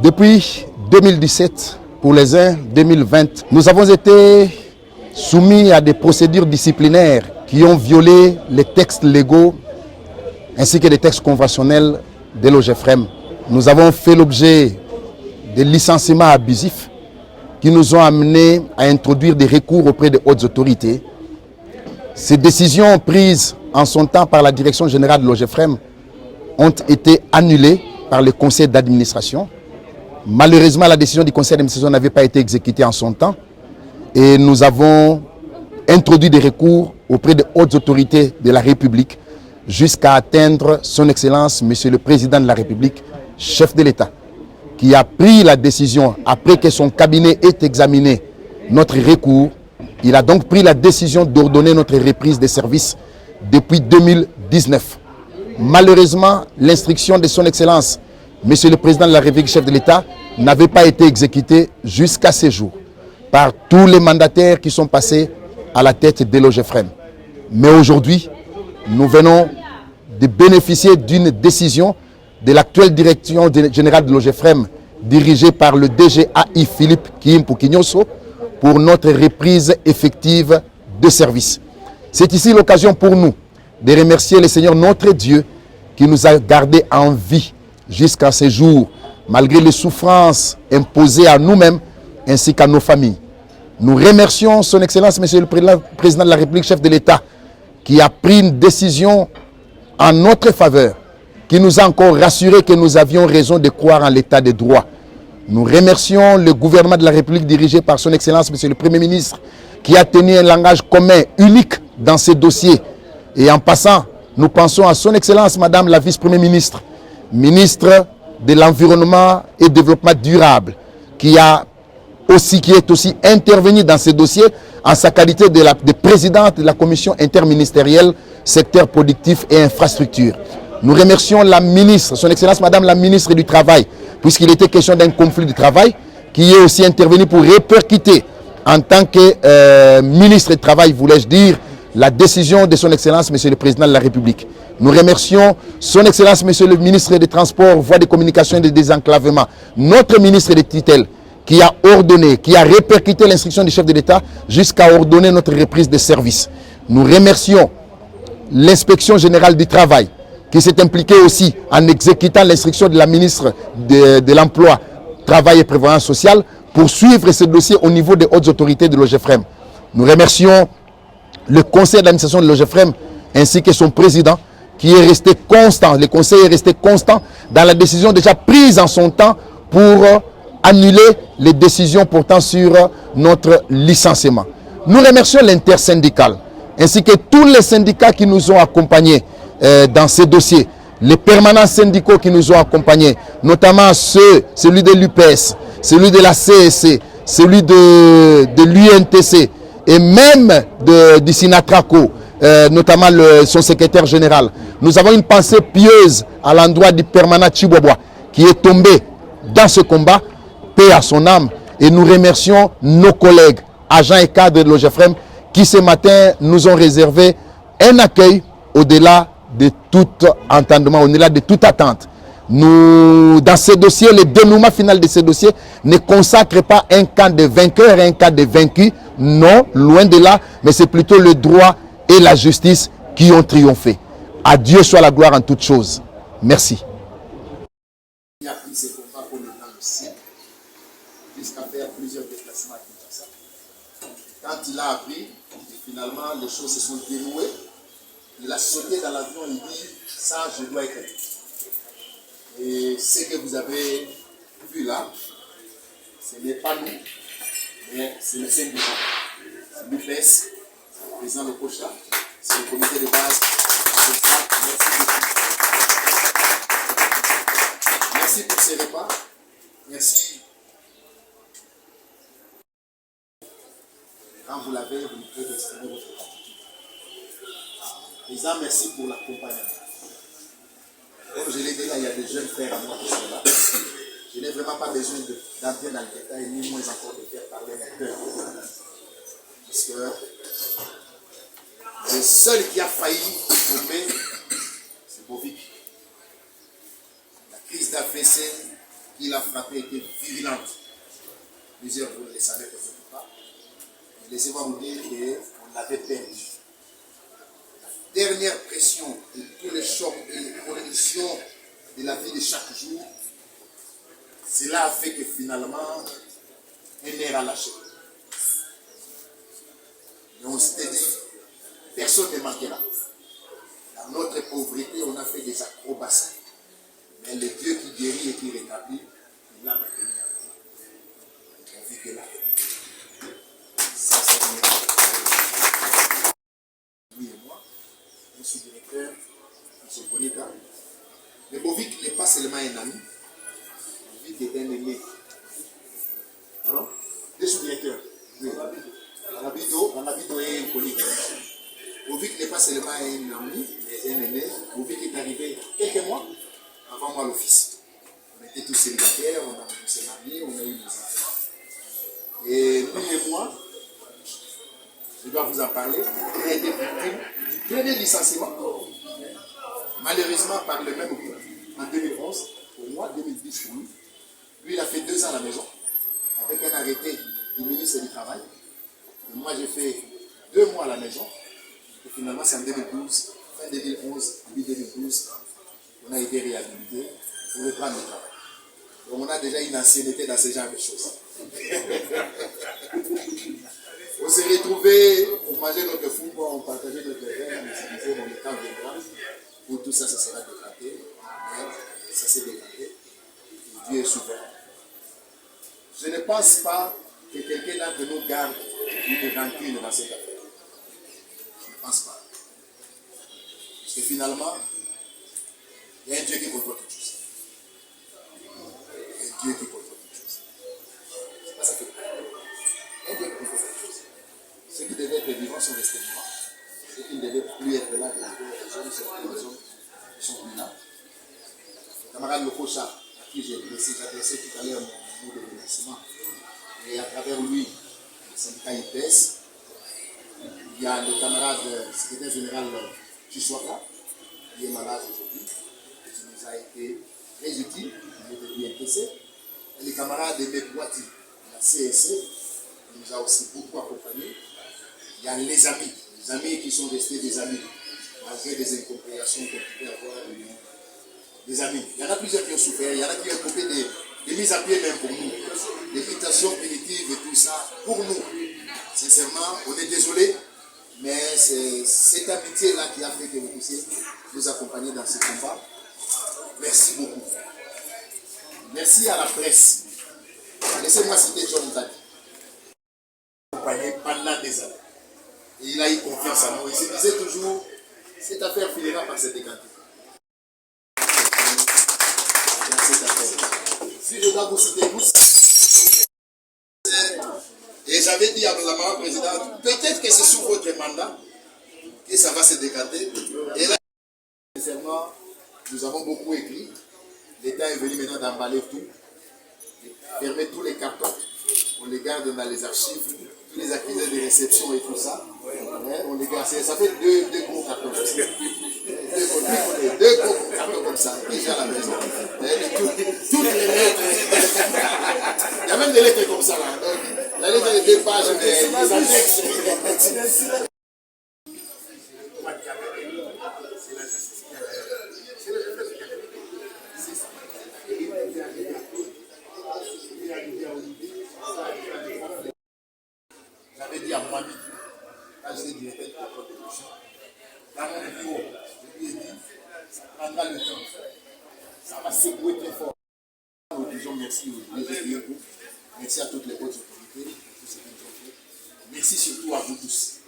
Depuis 2017, pour les uns, 2020, nous avons été soumis à des procédures disciplinaires qui ont violé les textes légaux ainsi que les textes conventionnels de l'OGFREM. Nous avons fait l'objet de licenciements abusifs qui nous ont amenés à introduire des recours auprès des hautes autorités. Ces décisions prises en son temps par la direction générale de l'OGFREM ont été annulées par le conseil d'administration. Malheureusement, la décision du conseil d'administration n'avait pas été exécutée en son temps et nous avons introduit des recours auprès des hautes autorités de la République jusqu'à atteindre son Excellence, Monsieur le Président de la République, chef de l'État, qui a pris la décision, après que son cabinet ait examiné notre recours, il a donc pris la décision d'ordonner notre reprise des services depuis 2019. Malheureusement, l'instruction de son Excellence, Monsieur le Président de la République, chef de l'État, n'avait pas été exécutée jusqu'à ce jour par tous les mandataires qui sont passés à la tête de l'OGFREM. Mais aujourd'hui, nous venons de bénéficier d'une décision de l'actuelle direction générale de l'OGFREM, dirigée par le DGAI Philippe Kimpoukinyoso, pour notre reprise effective de service. C'est ici l'occasion pour nous de remercier le Seigneur notre Dieu qui nous a gardés en vie jusqu'à ce jour, malgré les souffrances imposées à nous-mêmes ainsi qu'à nos familles. Nous remercions son Excellence, Monsieur le Président de la République, chef de l'État, qui a pris une décision en notre faveur, qui nous a encore rassuré que nous avions raison de croire en l'état de droit. Nous remercions le gouvernement de la République dirigé par son Excellence, Monsieur le Premier ministre, qui a tenu un langage commun, unique dans ces dossiers. Et en passant, nous pensons à son Excellence, Madame la Vice-Première ministre, ministre de l'Environnement et du Développement durable, qui est aussi intervenue dans ces dossiers en sa qualité de présidente de la commission interministérielle secteur productif et infrastructure. Nous remercions la ministre, son Excellence Madame la ministre du Travail, puisqu'il était question d'un conflit de travail, qui est aussi intervenu pour répercuter en tant que ministre du Travail, voulais-je dire, la décision de son Excellence Monsieur le Président de la République. Nous remercions son Excellence Monsieur le ministre des Transports, Voies de communication et de désenclavement, notre ministre des tutelles, qui a ordonné, qui a répercuté l'instruction du chef de l'État jusqu'à ordonner notre reprise de service. Nous remercions l'inspection générale du travail, qui s'est impliquée aussi en exécutant l'instruction de la ministre de l'Emploi, Travail et Prévoyance sociale pour suivre ce dossier au niveau des hautes autorités de l'OGFREM. Nous remercions le conseil d'administration de l'OGFREM ainsi que son président qui est resté constant, le conseil est resté constant dans la décision déjà prise en son temps pour annuler les décisions portant sur notre licenciement. Nous remercions l'intersyndicale ainsi que tous les syndicats qui nous ont accompagnés dans ces dossiers, les permanents syndicaux qui nous ont accompagnés, notamment celui de l'UPS, celui de la CSC, celui de l'UNTC et même du Sinatraco, notamment son secrétaire général. Nous avons une pensée pieuse à l'endroit du permanent Chibobois qui est tombé dans ce combat, paix à son âme, et nous remercions nos collègues, agents et cadres de l'OGFREM qui ce matin nous ont réservé un accueil au-delà de tout entendement, au-delà de toute attente. Nous, dans ces dossiers, le dénouement final de ces dossiers ne consacre pas un camp de vainqueurs et un camp de vaincus. Non, loin de là, mais c'est plutôt le droit et la justice qui ont triomphé. À Dieu soit la gloire en toutes choses. Merci. Il a pris ses combats pour le temps aussi, jusqu'à faire plusieurs déplacements à Kinshasa. Quand il a appris, finalement, les choses se sont dénouées. Il a sauté dans l'avion, il dit, ça, je dois être. Et ce que vous avez vu là, ce n'est pas nous, mais c'est le syndicat. C'est l'UPS, c'est le président de Cocha, c'est le comité de base. Merci beaucoup. Merci pour ces repas. Merci. Quand vous l'avez, vous pouvez exprimer votre gratitude. Président, merci pour l'accompagnement. Comme je l'ai dit, là, il y a des jeunes frères à moi qui sont là. Je n'ai vraiment pas besoin d'entrer dans le détail, ni moins encore de faire parler mes cœurs. Parce que le seul qui a failli tomber, c'est Bovic. La crise d'AVC qui l'a frappé était virulente. Plusieurs, vous ne le savez peut-être pas. Laissez-moi vous dire qu'on l'avait perdu. La dernière pression de tous les chocs et les conditions de la vie de chaque jour, cela a fait que finalement, un nerf a lâché. Et on s'était dit, personne ne manquera. Dans notre pauvreté, on a fait des acrobaties. Mais le Dieu qui guérit et qui rétablit, il l'a maintenu. On vit que là. Ça, c'est lui et moi. Je suis directeur de ce Bonita. Mais Bovic n'est pas seulement un ami. Bovic est un aîné. Pardon? Je suis directeur. Oui. Anabito est un collègue. Bovic n'est pas seulement un ami, mais un aîné. Bovic est arrivé quelques mois avant moi à l'office. On était tous célibataires, on s'est mariés, on a eu des enfants. Et lui et moi, je dois vous en parler, on a été victime du premier licenciement, malheureusement par le même groupe, en 2011, pour moi, 2010 pour lui. Lui, il a fait 2 ans à la maison, avec un arrêté du ministre du Travail. Et moi, j'ai fait 2 mois à la maison. Et finalement, c'est en 2012, fin 2011, début 2012, on a été réhabilité pour reprendre le travail. Donc, on a déjà une ancienneté dans ce genre de choses. On s'est retrouvés pour manger notre food, on partageait notre verre, on se disait, le temps viendra, où tout ça, ça sera déclaré. Mais ça s'est déclaré. Dieu est souverain. Je ne pense pas que quelqu'un d'entre nous garde une rancune dans cette affaire. Je ne pense pas. Parce que finalement, il y a un Dieu qui contrôle toutes choses. Il y a un Dieu qui contrôle toutes choses. C'est pas ça que un Dieu qui contrôle toutes choses. Ceux qui devaient être vivants sont restés vivants. Ceux qui ne devaient plus être là, les hommes sont plus là. Le camarade Lokocha, à qui j'ai adressé tout à l'heure mon mot de remerciement, et à travers lui, le syndicat IPS, il y a le camarade secrétaire général Chiswaka, qui est malade aujourd'hui, qui nous a été très utile, il était bien pressé. Et les camarades de Mekouati, la CSC, qui nous a aussi beaucoup accompagnés. Il y a les amis qui sont restés des amis, malgré des incompréhensions qu'on pouvait avoir, des amis. Il y en a plusieurs qui ont souffert, il y en a qui ont écopé des mises à pied même pour nous, des invitations punitives et tout ça, pour nous. Sincèrement, on est désolé, mais c'est cette amitié-là qui a fait que vous puissiez nous accompagner dans ce combat. Merci beaucoup. Merci à la presse. Laissez-moi citer John Tati. Accompagné pendant des années. Et il a eu confiance en nous. Il se disait toujours, cette affaire finira par se décanter. Si je dois vous citer tous, et j'avais dit à la maman présidente, peut-être que c'est sous votre mandat que ça va se décanter. Et là, sincèrement, nous avons beaucoup écrit. L'État est venu maintenant d'emballer tout, de fermer tous les cartons. On les garde dans les archives, tous les accusés de réception et tout ça. On les garde. Ça fait deux gros cartons comme ça. Deux gros cartons comme ça, déjà à la maison. Toutes les lettres. Il y a même des lettres comme ça là. Donc, la lettre de 2 pages, des annexes. J'avais dit à Mohamed, quand j'étais directeur de la production, dans mon bureau, je lui ai dit, ça prendra le temps. Ça va secouer très fort. Nous disons merci aux deux. Merci à toutes les autres autorités, tout ce qu'ils ont fait. Merci surtout à vous tous.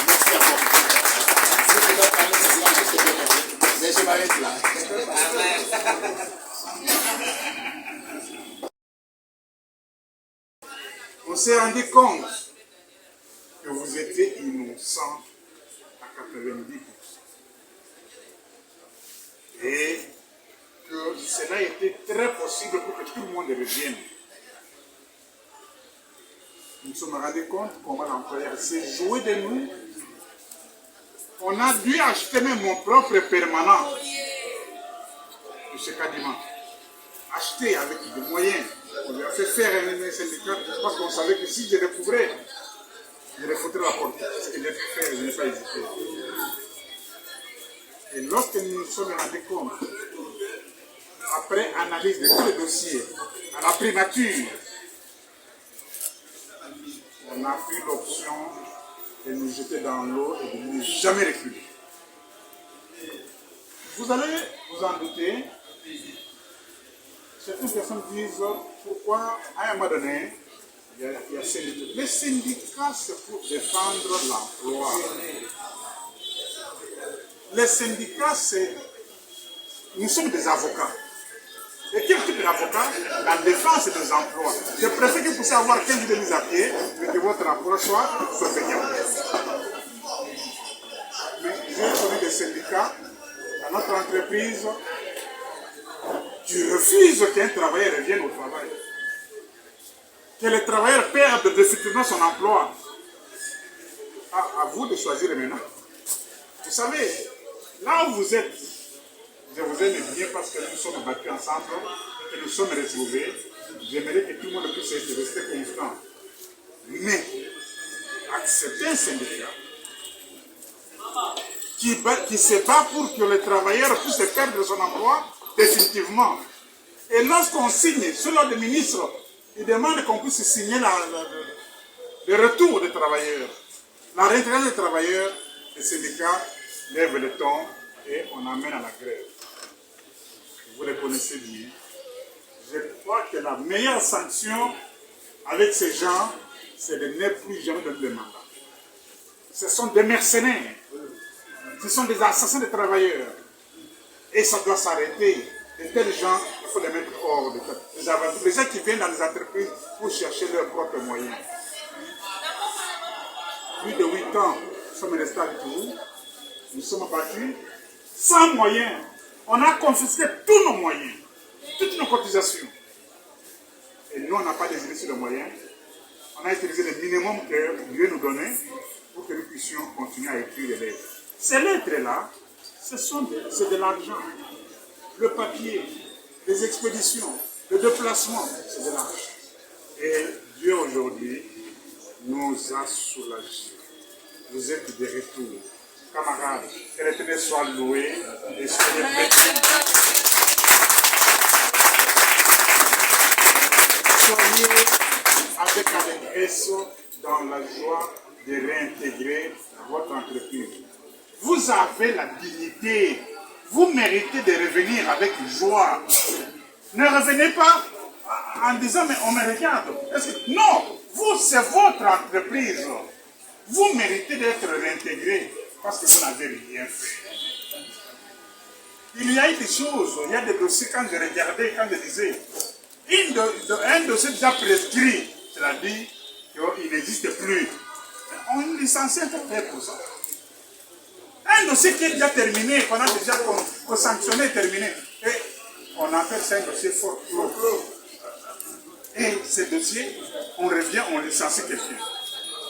Merci à vous. Si je dois parler, c'est la chose que je fais. Mais je m'arrête là. On s'est rendu compte que vous étiez innocent à 90%. Et que cela était très possible pour que tout le monde revienne. Nous nous sommes rendus compte comment l'employeur s'est joué de nous. On a dû acheter même mon propre permanent M. Kadima, acheté avec des moyens. On lui a fait faire un syndicat parce qu'on savait que si je découvrais, je les foutrais la porte. Ce que j'ai pu faire, je n'ai pas hésité. Et lorsque nous nous sommes rendus compte, après analyse de tous les dossiers, à la primature, on a pris l'option de nous jeter dans l'eau et de ne jamais reculer. Vous allez vous en douter, certaines personnes disent pourquoi à un moment donné, il y a syndicats. Les syndicats, c'est pour défendre l'emploi. Les syndicats, c'est... Nous sommes des avocats. Et quel type d'avocat? La défense des emplois. Je préfère que vous puissiez avoir 15 jours de mise à pied, mais que votre emploi soit payant. Mais j'ai connu des syndicats dans notre entreprise qui refusent qu'un travailleur revienne au travail. Que le travailleur perde définitivement son emploi. À vous de choisir maintenant. Vous savez, là où vous êtes, je vous aime bien parce que nous sommes battus ensemble, que nous sommes retrouvés. J'aimerais que tout le monde puisse rester constant. Mais, accepter un syndicat qui se bat pour que le travailleur puisse perdre son emploi définitivement. Et lorsqu'on signe, sur l'ordre des ministres, il demande qu'on puisse signer le retour des travailleurs. La retraite des travailleurs, les syndicats lèvent le ton et on amène à la grève. Vous les connaissez bien. Je crois que la meilleure sanction avec ces gens, c'est de ne plus jamais donner le mandat. Ce sont des mercenaires. Ce sont des assassins de travailleurs. Et ça doit s'arrêter. De tels gens, il faut les mettre hors de tête. Les gens qui viennent dans les entreprises pour chercher leurs propres moyens. Plus de 8 ans, nous sommes restés à Tours. Nous sommes battus sans moyens. On a confisqué tous nos moyens, toutes nos cotisations. Et nous, on n'a pas décidé sur les moyens. On a utilisé le minimum que Dieu nous donnait pour que nous puissions continuer à écrire les lettres. Ces lettres-là, c'est de l'argent. Le papier, les expéditions, le déplacement, c'est de l'argent. Et Dieu aujourd'hui nous a soulagés. Vous êtes de retour. Camarades, que l'Éternel soit loué et soyez bénis. Soyez avec allégresse dans la joie de réintégrer votre entreprise. Vous avez la dignité. Vous méritez de revenir avec joie. Ne revenez pas en disant mais on me regarde. Non, vous c'est votre entreprise. Vous méritez d'être réintégré. Parce que vous n'avez rien fait. Il y a eu des choses, il y a des dossiers, quand je regardais, quand je disais, un dossier déjà prescrit, c'est-à-dire qu'il n'existe plus. On licencie un travail pour ça. Un dossier qui est déjà terminé, qu'on a déjà sanctionné, terminé. Et on appelle ça un dossier fort clos. Et ce dossier, on revient, on licencie quelqu'un.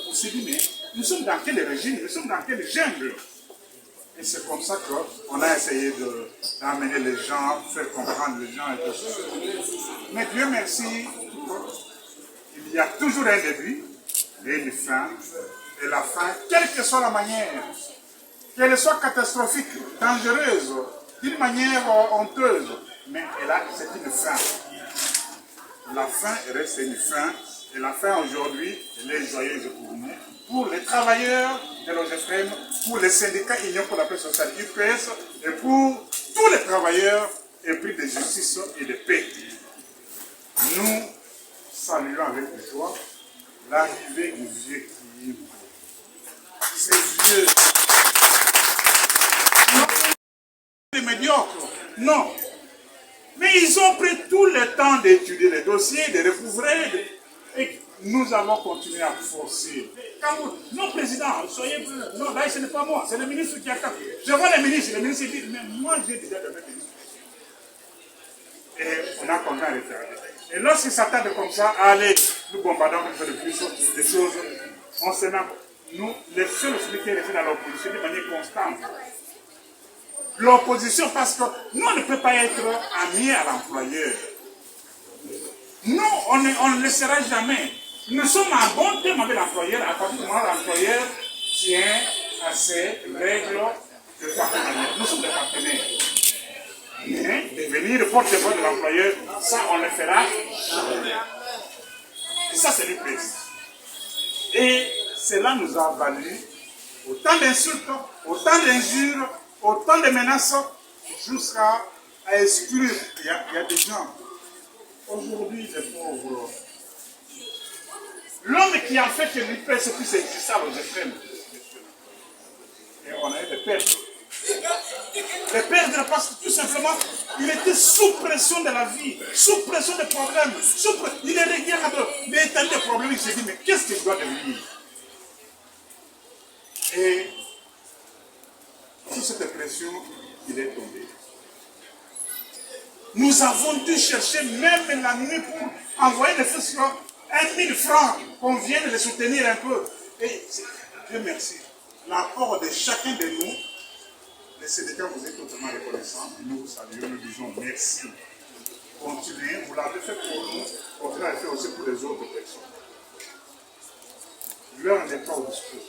On s'est dit, mais nous sommes dans quel régime, nous sommes dans quelle jungle? Et c'est comme ça qu'on a essayé d'amener les gens, faire comprendre les gens et tout ça. Mais Dieu merci, il y a toujours un début et une fin. Et la fin, quelle que soit la manière, qu'elle soit catastrophique, dangereuse, d'une manière honteuse, mais c'est une fin. La fin reste une fin. Et la fin aujourd'hui, elle est joyeuse pour nous. Pour les travailleurs de l'OGFM, pour les syndicats Union pour la paix sociale UPS et pour tous les travailleurs épris de justice et de paix. Nous saluons avec joie l'arrivée du vieux qui est beau. Ces vieux, non, les médiocres, non. Mais ils ont pris tout le temps d'étudier les dossiers, de recouvrer, et nous allons continuer à forcer. Non, président, soyez... Non, là, ce n'est pas moi, c'est le ministre qui attend. Je vois le ministre dit, mais moi, j'ai déjà donné le ministre. Et on a continué à retarder. Et lorsqu'il s'attendent comme ça, allez, nous bombardons un peu de plus des choses, on se met... Nous, les seuls qui restent dans l'opposition de manière constante, l'opposition parce que nous, on ne peut pas être amis à l'employeur. Nous, on ne le sera jamais. Nous sommes en bon terme avec l'employeur à partir du moment où l'employeur tient à ses règles de partenariat. Nous sommes des partenaires. Mais devenir porte-voix de l'employeur, ça, on le fera jamais. Et ça, c'est l'UPS. Et cela nous a valu autant d'insultes, autant d'injures, autant de menaces, jusqu'à exclure. Il y a des gens, aujourd'hui, les pauvres. L'homme qui a fait que l'UPS puisse exister aux extrêmes. Et on a eu des pertes. Les perdre parce que tout simplement, il était sous pression de la vie, sous pression des problèmes, il est regarde, mais il a des problèmes, il se dit, mais qu'est-ce qu'il doit devenir? Et sous cette pression, il est tombé. Nous avons dû chercher même la nuit pour envoyer des feux sur 1000 francs, qu'on vienne les soutenir un peu. Et Dieu merci, l'apport de chacun de nous, les syndicats vous êtes totalement reconnaissants, nous vous saluons, nous disons merci. Continuez, vous l'avez fait pour nous, continuez à le faire aussi pour les autres personnes. L'heure n'est pas au discours.